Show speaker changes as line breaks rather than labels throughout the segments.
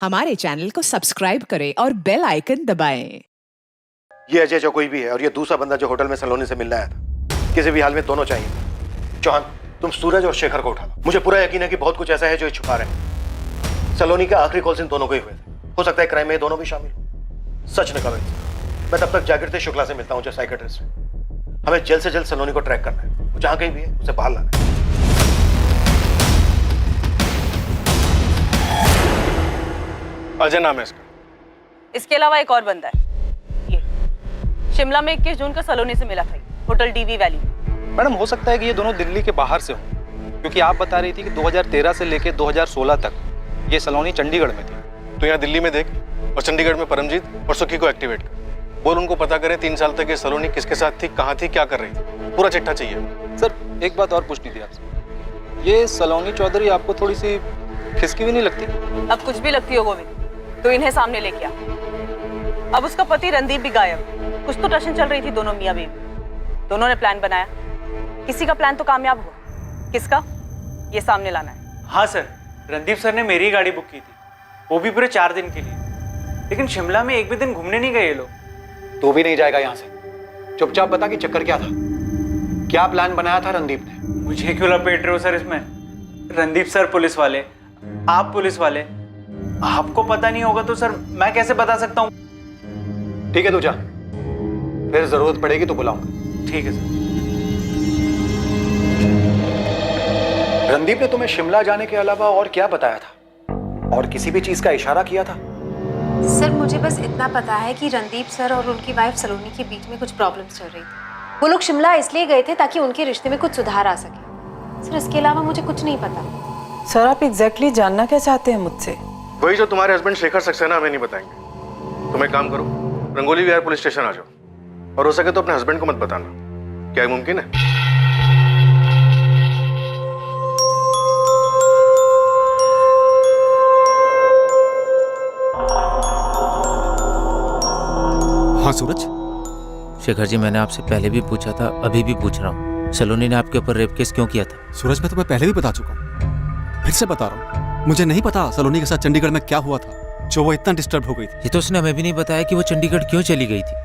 हमारे चैनल को सब्सक्राइब करें और बेल आइकन दबाएं।
ये अजय जो कोई भी है और ये दूसरा बंदा जो होटल में सलोनी से मिलने आया था, किसी भी हाल में दोनों चाहिए। चौहान, तुम सूरज और शेखर को उठा लो। मुझे पूरा यकीन है कि बहुत कुछ ऐसा है जो ये छुपा रहे हैं। सलोनी के आखिरी कॉल्स इन दोनों को ही हुए थे। हो सकता है क्राइम में ये दोनों भी शामिल हो। सच न कमेंट। मैं तब तक जागृति शुक्ला से मिलता हूँ, जो साइकियाट्रिस्ट है। हमें जल्द से जल्द सलोनी को ट्रैक करना है। वो जहां कहीं भी है उसे बाहर लाना है।
अजय नाम है इसका।
इसके अलावा एक और बंदा है, ये शिमला में 21 जून को सलोनी से मिला था, होटल डीवी वैली।
मैडम, हो सकता है कि ये दोनों दिल्ली के बाहर से हों, क्योंकि आप बता रही थी कि 2013 से लेकर 2016 तक ये सलोनी चंडीगढ़ में थी। तो यहाँ दिल्ली में देख और चंडीगढ़ में परमजीत और सुखी को एक्टिवेट कर। बोल उनको पता करें 3 साल तक ये सलोनी किसके साथ थी, कहाँ थी, क्या कर रही थी। पूरा चिट्ठा चाहिए। सर, एक बात और पूछनी थी आपसे। ये सलोनी चौधरी आपको थोड़ी सी खिसकी भी नहीं लगती?
अब कुछ भी लगती हो गोविंद तो इन्हें सामने लेके आ। अब उसका पति रणदीप भी गायब। कुछ तो टशन चल रही थी दोनों मियां बीवी। दोनों ने प्लान बनाया। किसी का प्लान तो कामयाब हुआ, किसका ये सामने लाना है।
हाँ सर, रणदीप सर ने मेरी गाड़ी बुक की थी, वो भी पूरे 4 दिन के लिए। लेकिन शिमला में एक भी दिन घूमने नहीं गए ये लोग।
तू भी नहीं जाएगा यहाँ से। चुपचाप बता कि चक्कर क्या था, क्या प्लान बनाया था रणदीप ने?
मुझे क्यों लपेट रहे हो सर इसमें? रणदीप सर पुलिस वाले, आप पुलिस वाले, आपको पता नहीं होगा तो सर मैं कैसे बता सकता हूँ?
ठीक है, तू जा, फिर जरूरत पड़ेगी तो बुलाऊंगा।
ठीक है सर।
रणदीप ने तुम्हें शिमला जाने के अलावा और क्या बताया था, और किसी भी चीज का इशारा किया था?
सर, मुझे बस इतना पता है कि रणदीप सर और उनकी वाइफ सलोनी के बीच में कुछ प्रॉब्लम्स चल रही थी। वो लोग शिमला इसलिए गए थे ताकि उनके रिश्ते में कुछ सुधार आ सके। सर, इसके अलावा मुझे कुछ नहीं पता।
सर, आप एग्जैक्टली जानना क्या चाहते हैं मुझसे?
वही जो तुम्हारे हस्बैंड शेखर सक्सेना हमें नहीं बताएंगे। तुम एक काम करो, रंगोली विहार पुलिस स्टेशन आ जाओ, और हो सके तो अपने हस्बैंड को मत बताना। क्या ये मुमकिन है?
हाँ सूरज।
शेखर जी, मैंने आपसे पहले भी पूछा था, अभी भी पूछ रहा हूँ, सलोनी ने आपके ऊपर रेप केस क्यों किया था?
सूरज, मैं तुम्हें पहले भी बता चुका हूँ, फिर से बता रहा हूँ। मुझे नहीं पता सलोनी के साथ चंडीगढ़ में क्या हुआ था जो वो इतना डिस्टर्ब हो गई थी।
ये तो उसने हमें भी नहीं बताया कि वो चंडीगढ़ क्यों चली गई थी।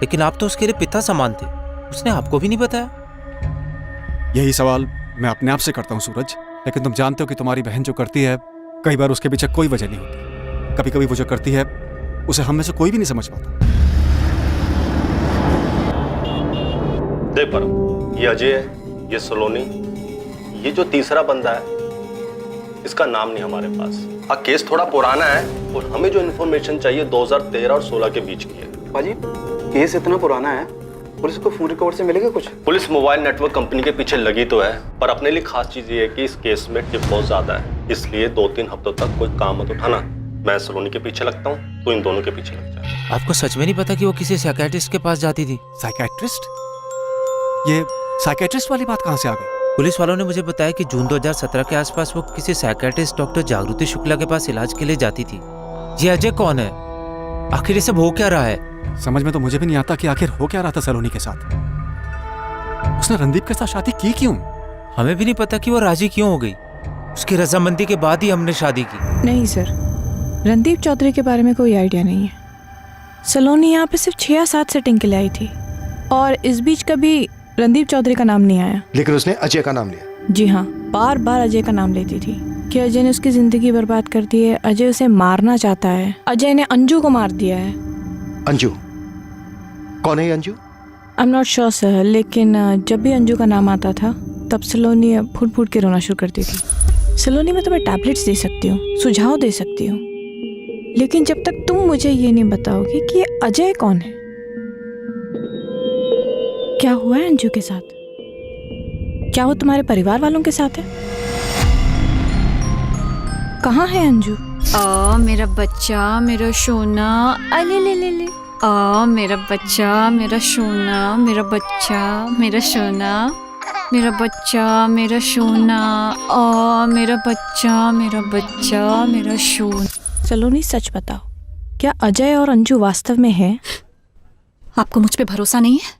लेकिन आप तो उसके लिए पिता समान थे, उसने आपको भी नहीं बताया।
यही सवाल मैं अपने आप से करता हूँ सूरज। लेकिन तुम जानते हो कि तुम्हारी बहन जो करती है, कई बार उसके पीछे कोई वजह नहीं होती। कभी कभी वो जो करती है उसे हम में से कोई भी नहीं समझ पाता।
देख परम, ये अजय है, ये सलोनी, ये जो तीसरा बंदा है इसका नाम नहीं हमारे पास। हाँ, केस थोड़ा पुराना है और हमें जो इन्फॉर्मेशन चाहिए 2013 और 16 के बीच की है।
बाजी, केस इतना पुराना है, पुलिस को फोन रिकॉर्ड से मिलेगा कुछ?
पुलिस मोबाइल नेटवर्क कंपनी के पीछे लगी तो है, पर अपने लिए खास चीज ये है कि इस केस में टिप बहुत ज्यादा है, इसलिए 2-3 हफ्तों तक कोई काम मत उठाना। मैं सलोनी के पीछे लगता हूँ, तो इन दोनों के पीछे लग जा।
आपको सच में नहीं पता कि वो किसी साइकियाट्रिस्ट के पास जाती थी?
साइकियाट्रिस्ट? ये साइकियाट्रिस्ट वाली बात कहाँ से आ गई?
पुलिस वालों ने मुझे बताया कि जून 2017 के आसपास वो किसी साइकियाट्रिस्ट डॉक्टर जागृति शुक्ला के पास इलाज के लिए जाती थी। ये अजय कौन है? आखिर ये सब हो क्या रहा है?
समझ में तो मुझे भी नहीं आता कि आखिर हो क्या रहा था सलोनी के साथ। उसने रणदीप के साथ शादी की क्यों?
हमें भी नहीं पता कि वो राजी क्यों हो गई। उसकी रजामंदी के बाद ही हमने शादी की।
नहीं सर, रणदीप चौधरी के बारे में कोई आइडिया नहीं है। सलोनी यहाँ पे सिर्फ 6 या 7 सेटिंग के लिए आई थी, और इस बीच कभी रणदीप चौधरी का नाम नहीं आया।
लेकिन उसने अजय का नाम लिया।
जी हाँ, बार बार अजय का नाम लेती थी कि अजय ने उसकी जिंदगी बर्बाद कर दी है, अजय उसे मारना चाहता है, अजय ने अंजू को मार दिया है।
अंजू? कौन है ये Anju?
I am not sure sir, लेकिन जब भी अंजू का नाम आता था तब सलोनी फूट फूट के रोना शुरू करती थी। सलोनी, मैं तुम्हें टैबलेट्स दे सकती हूँ, सुझाव दे सकती हूँ, लेकिन जब तक तुम मुझे ये नहीं बताओगे कि अजय कौन है, क्या हुआ है अंजू के साथ, क्या वो तुम्हारे परिवार वालों के साथ है, कहाँ है अंजू?
मेरा बच्चा, मेरा सोना, अले ले ले ले। मेरा बच्चा, मेरा सोना, मेरा बच्चा, मेरा सोना, मेरा बच्चा, मेरा सोना, मेरा बच्चा, मेरा बच्चा, मेरा सोना।
सलोनी, सच बताओ, क्या अजय और अंजू वास्तव में है?
आपको मुझ पे भरोसा नहीं है?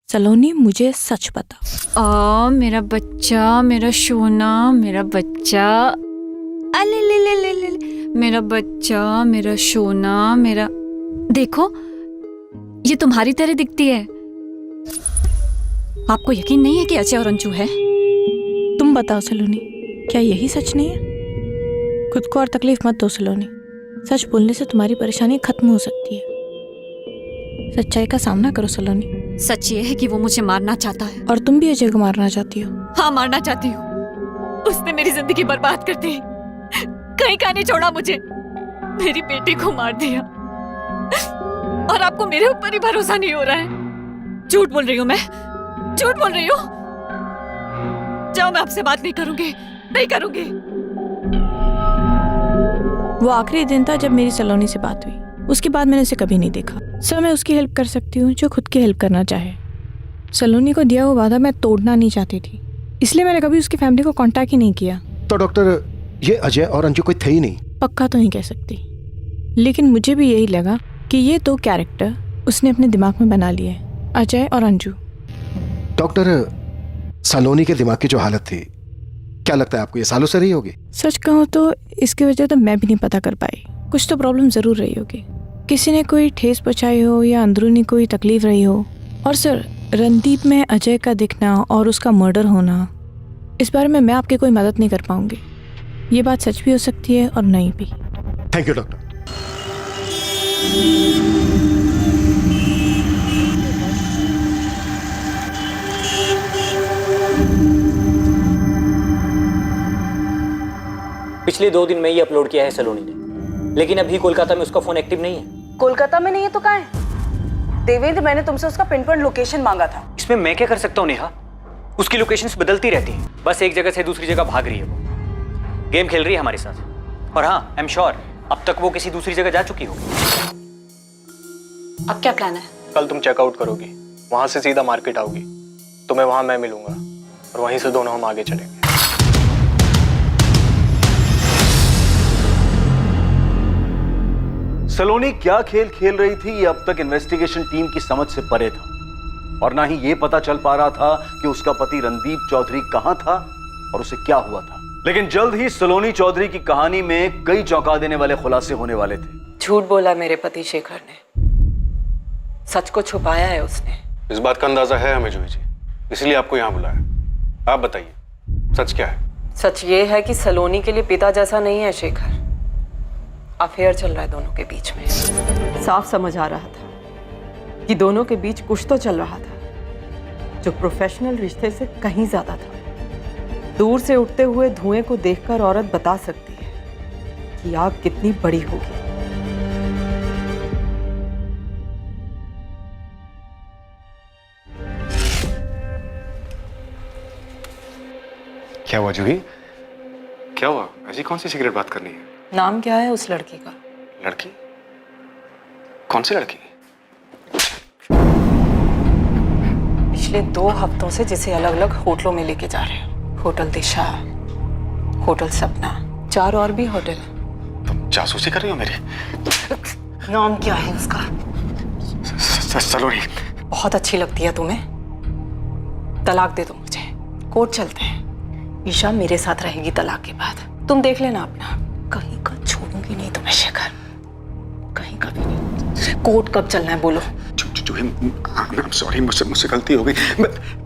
सलोनी, मुझे सच बताओ।
मेरा बच्चा, मेरा सोना, मेरा बच्चा, अले ले ले ले ले। मेरा बच्चा, मेरा सोना, मेरा। देखो, ये तुम्हारी तरह दिखती है। आपको यकीन नहीं है कि अजय और अंजू है?
तुम बताओ सलोनी, क्या यही सच नहीं है? खुद को और तकलीफ मत दो सलोनी। सच बोलने से तुम्हारी परेशानी खत्म हो सकती है। सच्चाई का सामना करो सलोनी।
सच ये है कि वो मुझे मारना चाहता है।
और तुम भी अजय को मारना चाहती हो?
हाँ, मारना चाहती हूँ। उसने मेरी जिंदगी बर्बाद कर दी, कहीं का नहीं छोड़ा मुझे, मेरी बेटी को मार दिया। और आपको मेरे ऊपर ही भरोसा नहीं हो रहा है? झूठ बोल रही हूँ मैं, झूठ बोल रही हूँ। जाओ, मैं आपसे बात नहीं करूंगी, नहीं करूंगी।
वो आखिरी दिन था जब मेरी सलोनी से बात हुई। उसके बाद मैंने उसे कभी नहीं देखा। सर, मैं उसकी हेल्प कर सकती हूँ जो खुद की हेल्प करना चाहे। सलोनी को दिया हुआ वादा मैं तोड़ना नहीं चाहती थी, इसलिए मैंने कभी उसकी फैमिली को कांटेक्ट ही नहीं किया।
तो डॉक्टर, ये अजय और अंजू कोई थे ही नहीं?
पक्का तो नहीं कह सकती, लेकिन मुझे भी यही लगा कि ये दो कैरेक्टर उसने अपने दिमाग में बना लिए, अजय और अंजू।
डॉक्टर, सलोनी के दिमाग की जो हालत थी, क्या लगता है आपको ये सालों से रही होगी?
सच कहूँ तो इसकी वजह तो मैं भी नहीं पता कर पाई। कुछ तो प्रॉब्लम जरूर रही होगी, किसी ने कोई ठेस पहुंचाई हो या अंदरूनी कोई तकलीफ रही हो। और सर, रणदीप में अजय का दिखना और उसका मर्डर होना, इस बारे में मैं आपकी कोई मदद नहीं कर पाऊंगी। ये बात सच भी हो सकती है और नहीं भी।
Thank you doctor.
पिछले 2 दिन में ही अपलोड किया है सलोनी ने, लेकिन अभी कोलकाता में उसका फोन एक्टिव नहीं है।
कोलकाता में नहीं है तो कहाँ है? देवेंद्र, मैंने तुमसे उसका पिन पॉइंट लोकेशन मांगा था।
इसमें मैं क्या कर सकता हूँ नेहा? उसकी लोकेशंस बदलती रहती है, बस एक जगह से दूसरी जगह भाग रही है। वो गेम खेल रही है हमारे साथ। और हाँ, आई एम श्योर अब तक वो किसी दूसरी जगह जा चुकी होगी।
अब क्या प्लान है?
कल तुम चेकआउट करोगी, वहां से सीधा मार्केट आओगी, तुम्हें वहां मैं मिलूंगा और वहीं से दोनों हम आगे चलेंगे।
सलोनी क्या खेल खेल रही थी ये अब तक इन्वेस्टिगेशन टीम की समझ से परे था, और ना ही ये पता चल पा रहा था कि उसका पति रणदीप चौधरी कहां था और उसे क्या हुआ था। लेकिन जल्द ही सलोनी चौधरी की कहानी में कई चौंका देने वाले खुलासे होने वाले थे।
झूठ बोला मेरे पति शेखर ने, सच को छुपाया है उसने।
इस बात का अंदाजा है हमें जूही जी, इसलिए आपको यहाँ बुलाया। आप बताइए सच क्या है?
सच ये है कि सलोनी के लिए पिता जैसा नहीं है शेखर। अफेयर चल रहा है दोनों के बीच में। साफ समझ आ रहा था कि दोनों के बीच कुछ तो चल रहा था जो प्रोफेशनल रिश्ते से कहीं ज्यादा था। दूर से उठते हुए धुएं को देखकर औरत बता सकती है कि आग कितनी बड़ी होगी।
क्या हुआ जूही? क्या हुआ? ऐसी कौन सी सिगरेट बात करनी है?
नाम क्या है उस लड़की का?
लड़की? कौन सी लड़की?
पिछले 2 हफ्तों से जिसे अलग अलग होटलों में लेके जा रहे हो। होटल दिशा, होटल सपना, 4 और भी होटल।
तुम जासूसी कर रही हो मेरे?
नाम क्या है उसका?
सलोनी।
बहुत अच्छी लगती है तुम्हें? तलाक दे दो मुझे, कोर्ट चलते हैं। ईशा मेरे साथ रहेगी तलाक के बाद। तुम देख लेना अपना। कहीं का छोड़ूंगी नहीं तुम्हें शेखर, कहीं का भी नहीं। कोर्ट कब चलना है बोलो?
सॉरी, मुझसे गलती हो गई।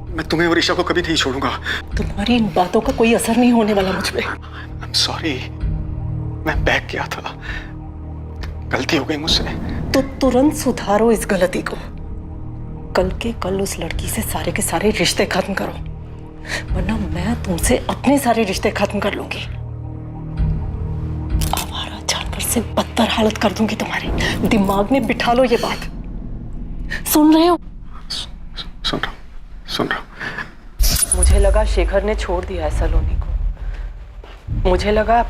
मैं तुम्हें और ईशा को कभी नहीं छोड़ूंगा।
तुम्हारी इन बातों का कोई असर नहीं होने वाला मुझ पे।
I'm sorry, मैं बहक गया था, गलती हो गई मुझसे।
तो तुरंत सुधारो इस गलती को। कल के कल उस लड़की से सारे के सारे रिश्ते खत्म करो, वरना मैं तुमसे अपने सारे रिश्ते खत्म कर लूंगी। आवारा जानवर से बदतर हालत कर दूंगी तुम्हारी। दिमाग में बिठा लो ये बात। सुन रहे हो?
सुन रहा हूं।
मुझे लगा शेखर ने छोड़ दिया है सलोनी को। मुझे लगा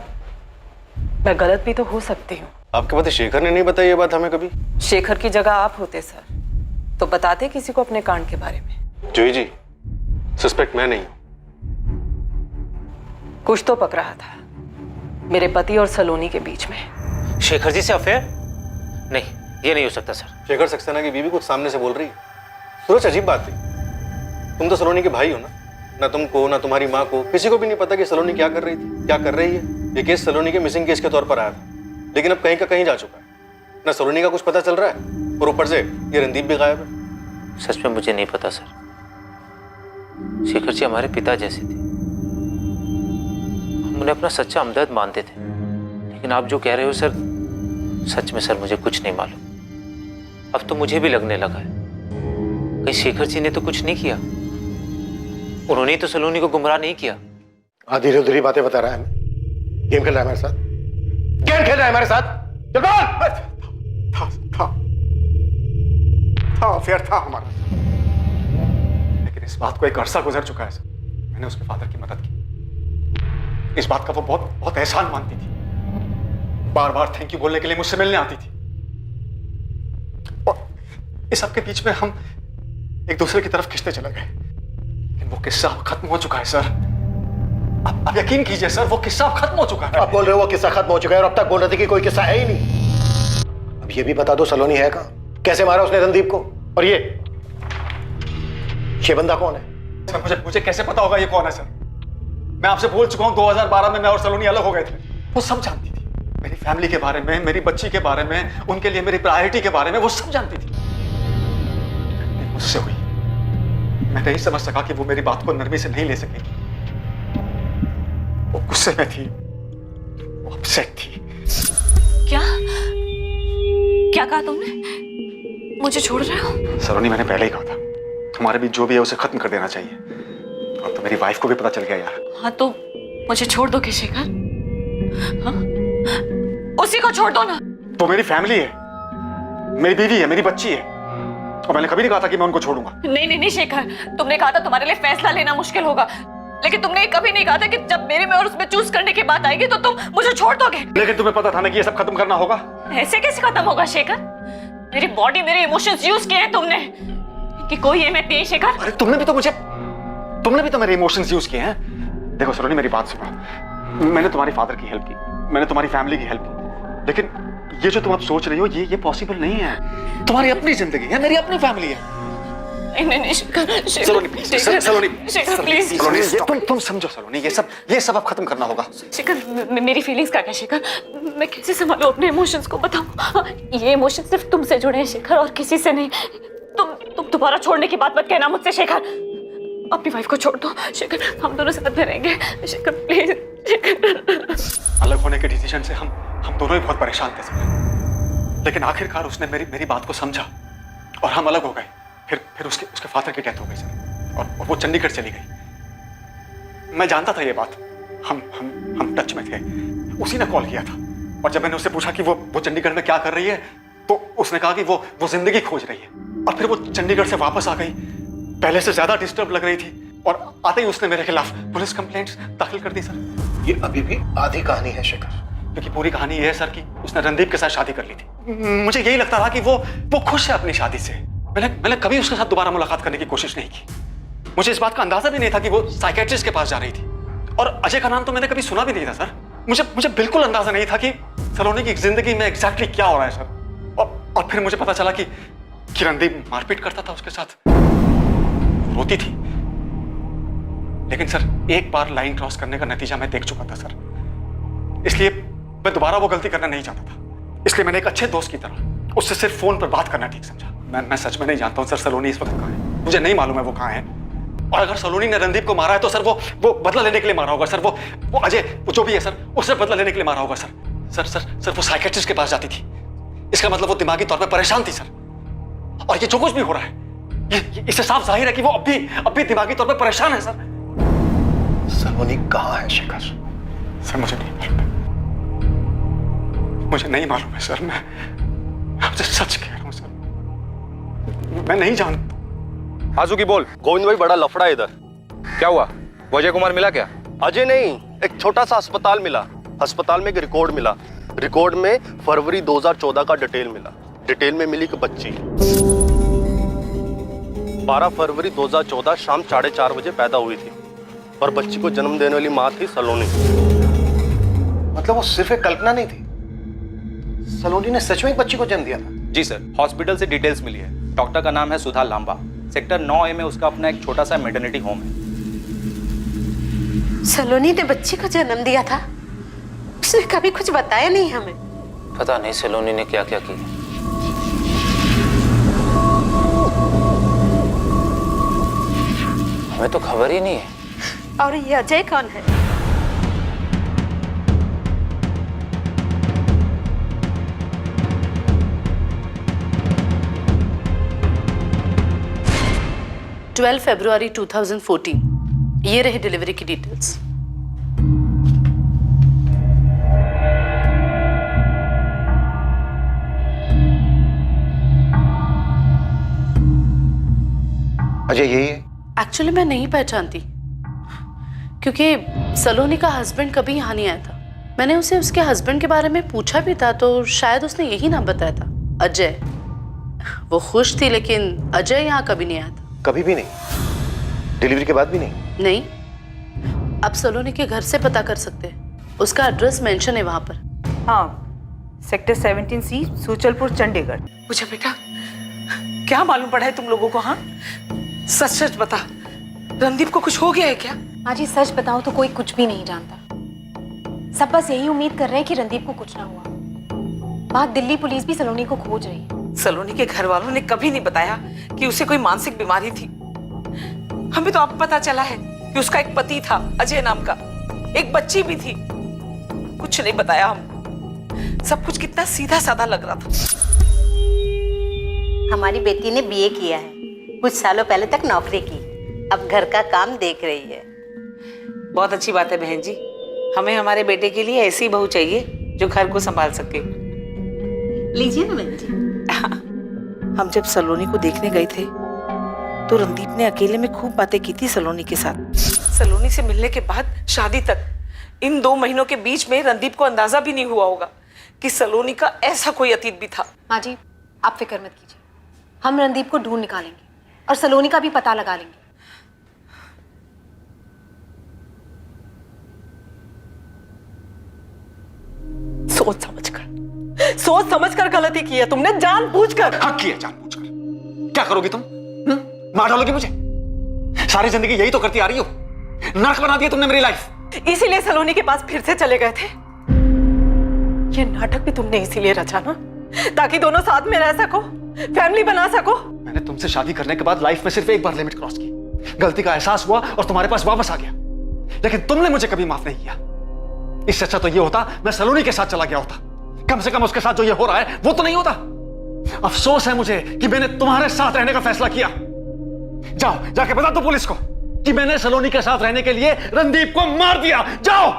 मैं गलत भी तो हो सकती हूँ।
आपके पति शेखर ने नहीं बताई ये बात हमें कभी?
शेखर की जगह आप होते सर तो बताते किसी को अपने कांड के बारे में।
जूही जी, सस्पेक्ट मैं नहीं हूं।
कुछ तो पक रहा था मेरे पति और सलोनी के बीच में।
शेखर जी से अफेयर? नहीं, ये नहीं हो सकता सर।
शेखर सक्सेना की बीवी कुछ सामने से बोल रही है। सूरज, अजीब बात थी, तुम तो सलोनी के भाई हो ना तुमको ना तुम्हारी माँ को किसी को भी नहीं पता कि सलोनी क्या कर रही थी, क्या कर रही है। ये केस सलोनी के मिसिंग केस के तौर पर आया था। लेकिन अब कहीं का कहीं जा चुका है। ना सलोनी का कुछ पता चल रहा है और ऊपर से ये रणदीप भी गायब है।
सच में मुझे नहीं पता सर। शेखर जी हमारे पिता जैसे थे, हम उन्हें अपना सच्चा हमदर्द मानते थे। लेकिन आप जो कह रहे हो सर, सच में सर मुझे कुछ नहीं मालूम। अब तो मुझे भी लगने लगा है कहीं शेखर जी ने तो कुछ नहीं किया, उन्होंने तो सलोनी को गुमराह नहीं किया।
आधी अधूरी बातें बता रहा है हमें। गेम खेल रहा है हमारे साथ, गेम खेल रहा है हमारे साथ। चल बोल।
था अफेयर था हमारा, लेकिन इस बात को एक अरसा गुजर चुका है सर। मैंने उसके फादर की मदद की, इस बात का वो बहुत बहुत एहसान मानती थी। बार बार थैंक यू बोलने के लिए मुझसे मिलने आती थी। और इस सब के बीच में हम एक दूसरे की तरफ खिंचते चले गए। लेकिन वो किस्सा अब खत्म हो चुका है सर। अब यकीन कीजिए सर, वो किस्सा अब खत्म हो चुका है।
आप बोल रहे हो वो किस्सा खत्म हो चुका है और अब तक बोल रहे थे कि कोई किस्सा है ही नहीं। अब ये भी बता दो सलोनी है कहाँ, कैसे मारा उसने रणदीप को, और ये बंदा कौन है?
सर मुझे कैसे पता होगा ये कौन है सर? मैं आपसे बोल चुका हूं 2012 में मैं और सलोनी अलग हो गए थे। वो सब जानती थी, मेरी फैमिली के बारे में, मेरी बच्ची के बारे में, उनके लिए मेरी प्रायोरिटी के बारे में, वो सब जानती थी। मुझसे हुई, मैं नहीं समझ सका कि वो मेरी बात को नरमी से नहीं ले सकेगी। वो गुस्से में थी, वो अपसेट थी।
क्या क्या कहा तुमने? मुझे छोड़ रहे हो?
सलोनी, मैंने पहले ही कहा था हमारे बीच जो भी है उसे खत्म कर देना चाहिए। अब तो मेरी वाइफ को भी पता चल गया यार।
हाँ तो मुझे छोड़ दो शेखर। हाँ? उसी को छोड़ दो ना।
वो मेरी फैमिली है, मेरी बीवी है, मेरी बच्ची है, और मैंने कभी नहीं कहा था कि मैं उनको छोड़ूंगा।
नहीं शेखर, तुमने कहा था तुम्हारे लिए फैसला लेना मुश्किल होगा, लेकिन तुमने कभी नहीं कहा था कि जब मेरे में और उसमें चूज करने की बात आएगी तो तुम मुझे छोड़ दोगे।
लेकिन तुम्हें पता था ना कि ये सब खत्म करना होगा।
ऐसे कैसे खत्म होगा शेखर? मेरी बॉडी, मेरे इमोशंस यूज किए हैं तुमने, कि कोई अहमियत नहीं शेखर।
अरे तुमने भी तो मेरे इमोशंस यूज किए हैं। देखो सलोनी, मेरी बात सुनो। मैंने तुम्हारे फादर की हेल्प की, मैंने तुम्हारी फैमिली की हेल्प की, लेकिन ये जो तुम अब सोच रही हो ये पॉसिबल नहीं है। तुम्हारी अपनी जिंदगी है, मेरी अपनी फैमिली है।
नहीं शेखर,
सलोनी प्लीज, सलोनी
प्लीज,
तुम समझो सलोनी, ये सब अब खत्म करना होगा।
शेखर, मेरी फीलिंग्स का क्या शेखर? मैं कैसे संभालूं अपने इमोशंस को, बताओ। ये इमोशंस सिर्फ तुमसे जुड़े हैं शेखर, और किसी से नहीं। तुम दोबारा छोड़ने की बात मत कहना मुझसे शेखर। अपनी वाइफ को छोड़ दो शेखर, हम दोनों साथ में रहेंगे शेखर, प्लीज शेखर।
अलग होने के डिसीजन से हम दोनों ही बहुत परेशान थे सर, लेकिन आखिरकार उसने मेरी बात को समझा और हम अलग हो गए। फिर उसके फादर की डेथ हो गई सर, और वो चंडीगढ़ चली गई। मैं जानता था ये बात, हम टच में थे। उसी ने कॉल किया था, और जब मैंने उससे पूछा कि वो चंडीगढ़ में क्या कर रही है, तो उसने कहा कि वो जिंदगी खोज रही है। और फिर वो चंडीगढ़ से वापस आ गई, पहले से ज्यादा डिस्टर्ब लग रही थी, और आते ही उसने मेरे खिलाफ पुलिस कंप्लेंट्स दाखिल कर दी सर।
ये अभी भी आधी कहानी है शेखर,
क्योंकि पूरी कहानी ये है सर कि उसने रणदीप के साथ शादी कर ली थी। मुझे यही लगता था कि वो खुश है अपनी शादी से। मैंने कभी उसके साथ दोबारा मुलाकात करने की कोशिश नहीं की। मुझे इस बात का अंदाजा भी नहीं था कि वो साइकियाट्रिस्ट के पास जा रही थी, और अजय का नाम तो मैंने कभी सुना भी नहीं था सर। मुझे बिल्कुल अंदाजा नहीं था कि सलोनी की जिंदगी में एग्जैक्टली क्या हो रहा है सर। और फिर मुझे पता चला कि रणदीप मारपीट करता था उसके साथ, रोती थी। लेकिन सर एक बार लाइन क्रॉस करने का नतीजा मैं देख चुका था सर, इसलिए मैं दोबारा वो गलती करना नहीं चाहता था। इसलिए मैंने एक अच्छे दोस्त की तरह उससे सिर्फ फोन पर बात करना ठीक समझा। मैं सच में नहीं जानता हूं सर सलोनी इस वक्त कहाँ है, मुझे नहीं मालूम है वो कहाँ है। और अगर सलोनी ने रणदीप को मारा है तो सर वो बदला लेने के लिए मारा होगा सर। वो अजय, वो जो भी है सर, उससे बदला लेने के लिए मारा होगा सर। वो साइकियाट्रिस्ट के पास जाती थी, इसका मतलब वो दिमागी तौर पर परेशान थी सर। और ये जो कुछ भी हो रहा है, इससे साफ जाहिर है कि वो अब भी दिमागी तौर पर परेशान है सर।
सलोनी कहाँ है शेखर?
सर मुझे नहीं मालूम, मुझे नहीं मालूम है सर। मैं आपसे सच कह रहा हूं सर, मैं नहीं जानता।
आजू बोल।
गोविंद भाई, बड़ा लफड़ा है इधर।
क्या हुआ? अजय कुमार मिला क्या?
अजय नहीं, एक छोटा सा अस्पताल मिला। अस्पताल में एक रिकॉर्ड मिला। रिकॉर्ड में फरवरी 2014 का डिटेल मिला। डिटेल में मिली कि बच्ची 12 फरवरी 2014 शाम 4:30 बजे पैदा हुई थी, और बच्ची को जन्म देने वाली माँ थी सलोनी।
मतलब वो सिर्फ एक कल्पना नहीं थी, सलोनी ने सच में एक बच्ची को जन्म दिया था।
जी सर, हॉस्पिटल से डिटेल्स मिली है। डॉक्टर का नाम है सुधा लांबा। सेक्टर 9A में उसका अपना एक छोटा सा मैटरनिटी होम है।
सलोनी ने बच्ची को जन्म दिया था? उसने कभी कुछ बताया नहीं हमें।
पता नहीं सलोनी ने क्या क्या किया। हमें तो खबर ही नहीं है।
और ये अजय कौन है?
February 2014 ये रही डिलीवरी की डिटेल्स।
अजय यही है?
एक्चुअली मैं नहीं पहचानती, क्योंकि सलोनी का हस्बैंड कभी यहाँ नहीं आया था। मैंने उसे उसके हस्बैंड के बारे में पूछा भी था तो शायद उसने यही नाम बताया था, अजय। वो खुश थी, लेकिन अजय यहाँ कभी नहीं आया था।
कभी भी नहीं? डिलीवरी के बाद भी नहीं?
नहीं। अब सलोनी के घर से पता कर सकते हैं, उसका एड्रेस मेंशन है वहां पर।
हाँ, सेक्टर 17C, सूचलपुर, चंडीगढ़।
मुझे बेटा क्या मालूम पड़ा है तुम लोगों को? हाँ, सच सच बता, रणदीप को कुछ हो गया है क्या?
माँ जी सच बताओ तो कोई कुछ भी नहीं जानता। सब बस यही उम्मीद कर रहे हैं कि रणदीप को कुछ ना हुआ। बात दिल्ली पुलिस भी सलोनी को खोज रही है।
सलोनी के घर वालों ने कभी नहीं बताया कि उसे कोई मानसिक बीमारी थी। हमें तो अब पता चला है कि उसका एक पति था, अजय नाम का, एक बच्ची भी थी। कुछ नहीं बताया हमको। सब कुछ कितना सीधा साधा लग रहा था।
हमारी बेटी ने बीए किया है, कुछ सालों पहले तक नौकरी की, अब घर का काम देख रही है।
बहुत अच्छी बात है बहन जी। हमें हमारे बेटे के लिए ऐसी बहू चाहिए जो घर को संभाल सके।
लीजिए ना बहन जी।
हम जब सलोनी को देखने गए थे तो रणदीप ने अकेले में खूब बातें की थी सलोनी के साथ। सलोनी से मिलने के बाद शादी तक इन 2 महीनों के बीच में रणदीप को अंदाजा भी नहीं हुआ होगा कि सलोनी का ऐसा कोई अतीत भी था।
माँ जी आप फिक्र मत कीजिए, हम रणदीप को ढूंढ निकालेंगे और सलोनी का भी पता लगा लेंगे।
सोच समझकर गलती की है तुमने, जानबूझकर।
हाँ किया जानबूझकर। क्या करोगी तुम? मार डालोगी मुझे? सारी जिंदगी यही तो करती आ रही हो। नर्क बना दिया तुमने मेरी लाइफ।
इसीलिए सलोनी के पास फिर से चले गए थे। ये नाटक भी तुमने इसीलिए रचा ना, ताकि दोनों साथ में रह सको, फैमिली बना सको।
मैंने तुमसे शादी करने के बाद लाइफ में सिर्फ एक बार लिमिट क्रॉस की, गलती का एहसास हुआ और तुम्हारे पास वापस आ गया, लेकिन तुमने मुझे कभी माफ नहीं किया। इससे अच्छा तो ये होता मैं सलोनी के साथ चला गया होता। कम से कम उसके साथ जो ये हो रहा है वो तो नहीं होता। अफसोस है मुझे कि मैंने तुम्हारे साथ रहने का फैसला किया। जाओ जाके बता दो पुलिस को कि मैंने सलोनी के साथ रहने के लिए रणदीप को मार दिया। जाओ।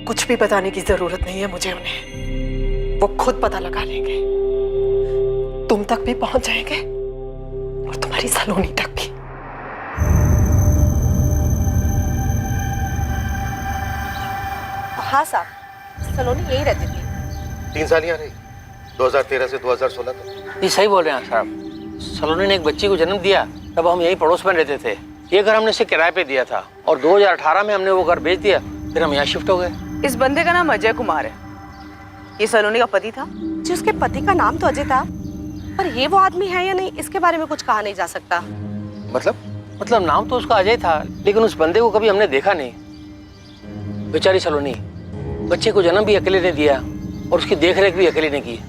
कुछ भी बताने की जरूरत नहीं है मुझे उन्हें, वो खुद पता लगा लेंगे। तुम तक भी पहुंच जाएंगे और तुम्हारी सलोनी तक भी।
हाँ साहब, सलोनी यही रहती थी।
3 साल यहाँ रही, 2013 से 2016 तक।
ये सही बोल रहे हैं साहब। सलोनी ने एक बच्ची को जन्म दिया, तब हम यही पड़ोस में रहते थे। ये घर हमने इसे किराए पे दिया था और 2018 में हमने वो घर बेच दिया, फिर हम यहाँ शिफ्ट हो गए।
इस बंदे का नाम अजय कुमार है। ये सलोनी का पति था। जी उसके पति का नाम तो अजय था, पर ये वो आदमी है या नहीं इसके बारे में कुछ कहा नहीं जा सकता।
मतलब नाम तो उसका अजय था, लेकिन उस बंदे को कभी हमने देखा नहीं। बेचारी सलोनी बच्चे को जन्म भी अकेले ने दिया और उसकी देखरेख भी अकेले ने की।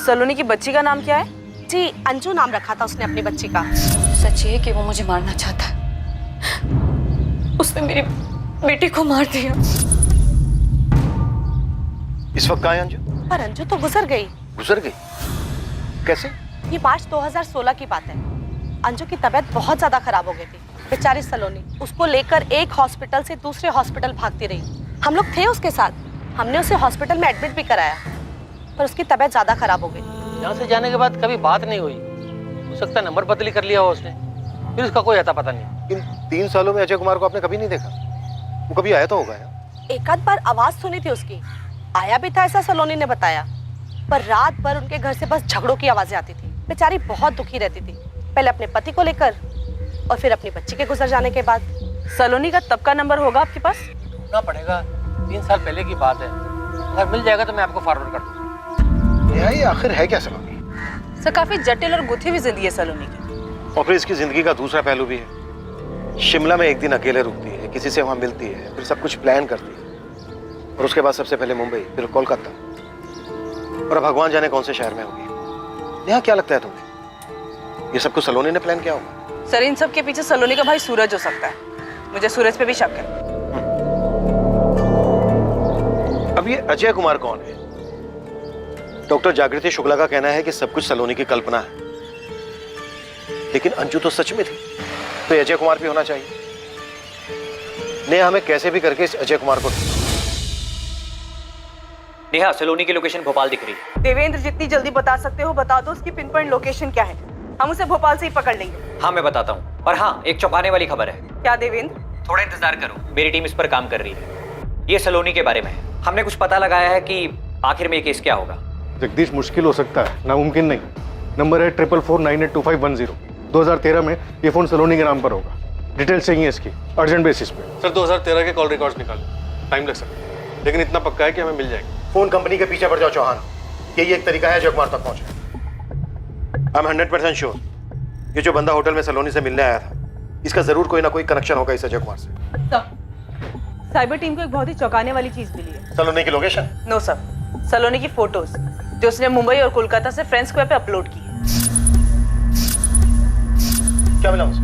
सलोनी की बच्ची का नाम क्या है? जी अंजू नाम रखा था उसने अपनी बच्ची का।
सच है कि वो मुझे मारना चाहता है। उसने मेरी बेटी को मार दिया।
इस वक्त कहाँ है अंजू?
पर अंजू तो गुजर गई।
गुजर गई? कैसे?
ये मार्च 2016 की बात है। अंजू की तबीयत बहुत ज्यादा खराब हो गई थी। बेचारी सलोनी उसको लेकर एक हॉस्पिटल से दूसरे हॉस्पिटल भागती रही। हम लोग थे उसके साथ, हमने उसे हॉस्पिटल में एडमिट भी कराया, पर उसकी तबीयत ज्यादा खराब हो गई।
यहाँ से जाने के बाद कभी बात नहीं हुई। हो सकता है नंबर बदली कर लिया हो उसने, फिर उसका कोई अता पता नहीं।
इन 3 सालों में अजय कुमार को आपने कभी नहीं देखा? वो कभी आया तो होगा यार।
एक आध बार आवाज सुनी थी उसकी, आया भी था ऐसा सलोनी ने बताया, पर रात भर उनके घर से बस झगड़ों की आवाजें आती थी। बेचारी बहुत दुखी रहती थी, पहले अपने पति को लेकर और फिर अपनी बच्ची के गुजर जाने के बाद। सलोनी का तब का नंबर होगा आपके पास?
ढूंढना पड़ेगा, 3 साल पहले की बात है। अगर मिल जाएगा तो मैं आपको फॉरवर्ड कर दूंगा।
ये आखिर है क्या सलोनी?
सर काफी जटिल और गुथी हुई जिंदगी है सलोनी की।
और फिर इसकी जिंदगी का दूसरा पहलू भी है। शिमला में एक दिन अकेले रुकती है, किसी से वहां मिलती है, फिर सब कुछ प्लान करती है और उसके बाद सबसे पहले मुंबई, फिर कोलकाता। और अब भगवान जाने कौन से शहर में होगी। नेहा क्या लगता है तुम्हें, ये सब कुछ सलोनी ने प्लान किया होगा?
सर इन सब के पीछे सलोनी का भाई सूरज हो सकता है। मुझे सूरज पे भी शक है।
अब ये अजय कुमार कौन है? डॉक्टर जागृति शुक्ला का कहना है कि सब कुछ सलोनी की कल्पना है, लेकिन अंजू तो सच में थी, तो अजय कुमार भी होना चाहिए। नेहा हमें कैसे भी करके इस अजय कुमार को।
नेहा, सलोनी की लोकेशन भोपाल दिख रही है।
देवेंद्र जितनी जल्दी बता सकते हो बता दो, उसकी पिन पॉइंट लोकेशन क्या है। हम उसे भोपाल से ही पकड़ लेंगे।
हाँ मैं बताता हूँ। और हाँ, एक चौंकाने वाली खबर है।
क्या देवेंद्र?
थोड़ा इंतजार करो, मेरी टीम इस पर काम कर रही है। ये सलोनी के बारे में है। हमने कुछ पता लगाया है कि आखिर में ये केस क्या होगा।
जगदीश, मुश्किल हो सकता है, नामुमकिन नहीं। नंबर है 4449822510। 2013 में ये फोन सलोनी के नाम पर होगा। डिटेल्स चाहिए इसकी अर्जेंट बेसिस पे। सर 2013 के कॉल रिकॉर्ड्स निकालो, टाइम लग सकता है, लेकिन इतना पक्का है कि हमें मिल जाएगी।
फोन कंपनी के पीछे पड़ जाओ चौहान, यही एक तरीका है अजय कुमार तक पहुंचे। आई एम 100% श्योर ये जो बंदा होटल में सलोनी से मिलने आया था, इसका जरूर कोई ना कोई कनेक्शन होगा इस अजय कुमार से।
साइबर टीम को एक बहुत ही चौंकाने वाली चीज मिली है।
सलोनी की लोकेशन?
नो सर, सलोनी की फोटोज जो उसने मुंबई और कोलकाता से फ्रेंड्स स्क्वायर पे अपलोड की है।
क्या मिला उसे?